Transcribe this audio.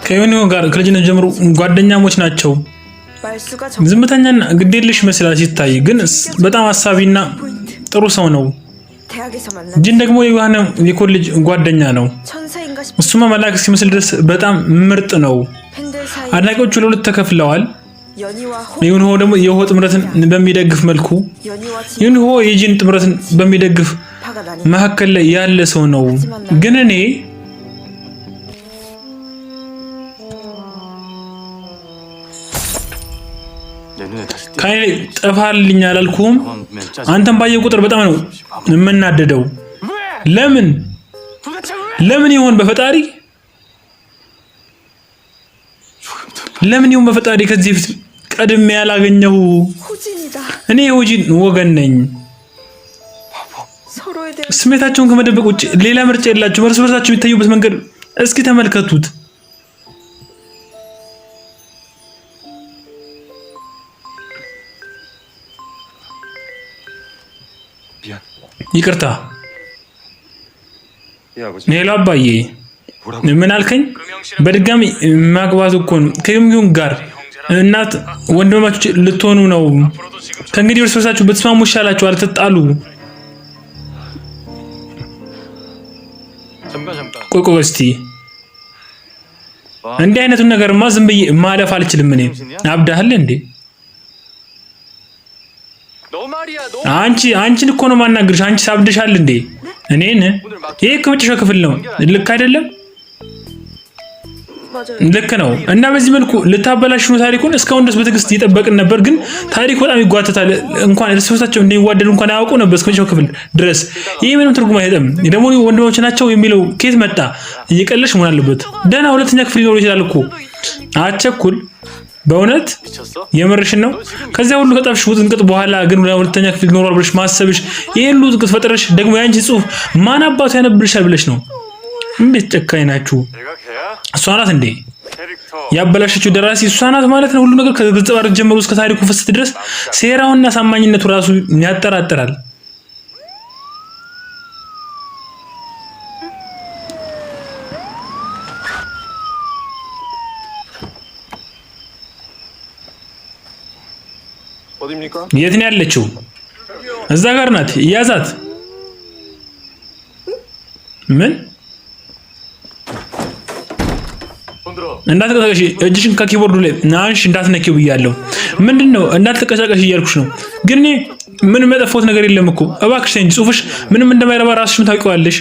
ከዩኒዮ ጋር ከልጅነት ጀምሮ ጓደኛሞች ናቸው። ዝምተኛና ግዴለሽ ይመስላል ሲታይ፣ ግን በጣም አሳቢና ጥሩ ሰው ነው። ጂን ደግሞ የዮሐና የኮሌጅ ጓደኛ ነው። እሱማ መላክ ሲመስል ድረስ በጣም ምርጥ ነው። አድናቂዎቹ ለሁለት ተከፍለዋል። ዩኒሆ ደግሞ የሆ ጥምረትን በሚደግፍ መልኩ፣ ዩኒሆ የጂን ጥምረትን በሚደግፍ መካከል ላይ ያለ ሰው ነው። ግን እኔ ካይ ጠፋልኝ አላልኩም? አንተም ባየ ቁጥር በጣም ነው የምናደደው። ለምን ይሆን በፈጣሪ? ለምን ይሆን በፈጣሪ ከዚህ በፊት ቀድሜ ያላገኘው? እኔ የሆጂን ወገን ነኝ። ስሜታቸውን ከመደበቅ ውጭ ሌላ ምርጫ የላቸውም። እርስ በርሳቸው የሚታዩበት መንገድ እስኪ ተመልከቱት። ይቅርታ ኔላ አባዬ፣ ምን አልከኝ? በድጋሚ ማግባቱ እኮ ነው ከዩሚዩን ጋር እናት ወንድማማቾች ልትሆኑ ነው። ከእንግዲህ እርስ በርሳችሁ በተስማሙ ይሻላችኋል፣ አትጣሉ። ቆይ እስቲ እንዲህ አይነቱን ነገርማ ዝም ብዬ ማለፍ አልችልም። እኔ አብዳሃል እንዴ? አንቺን እኮ ነው ማናግርሽ። አንቺ ሳብድሻል እንዴ? እኔን ይሄ ከመጨረሻው ክፍል ነው። ልክ አይደለም? ልክ ነው። እና በዚህ መልኩ ልታበላሽ ነው ታሪኩን። እስካሁን ድረስ በትዕግስት እየጠበቅን ነበር፣ ግን ታሪኩ በጣም ይጓተታል። እንኳን እርስ በርሳቸው እንደሚዋደዱ እንኳን አያውቁ ነበር እስከመጨረሻው ክፍል ድረስ። ይሄ ምንም ትርጉም አይሰጥም። ደግሞ ወንድሞች ናቸው የሚለው ከየት መጣ? እየቀለሽ መሆን አለበት። ደህና ሁለተኛ ክፍል ሊኖር ይችላል እኮ። አቸኩል። በእውነት የምርሽን ነው? ከዚያ ሁሉ ከጣፍሽ ውጥንቅጥ በኋላ ግን ሁለተኛ ክፍል ኖሯል ብለሽ ማሰብሽ፣ ይሄን ሁሉ ውጥንቅጥ ፈጥረሽ ደግሞ ያንቺ ጽሑፍ ማን አባቱ ያነብልሻል ብለሽ ነው? እንዴት ጨካኝ ናችሁ! እሷ ናት እንዴ ያበላሸችው? ደራሲ እሷ ናት ማለት ነው። ሁሉ ነገር ከገጸ ባህሪ ጀምሮ እስከ ታሪኩ ፍሰት ድረስ ሴራውና ሳማኝነቱ ራሱ ያጠራጥራል። የት ነው ያለችው? እዛ ጋር ናት። ያዛት። ምን እንዳትቀሳቀሽ፣ እጅሽን ከኪቦርዱ ላይ ናንሽ፣ እንዳትነኪው ብያለሁ። ምንድነው እንዳትቀሳቀሽ እያልኩሽ ነው። ግን ምን መጠፎት ነገር የለም እኮ። እባክሽ ተንጂ፣ ጽሁፍሽ ምንም እንደማይረባ ራስሽም ታውቂዋለሽ።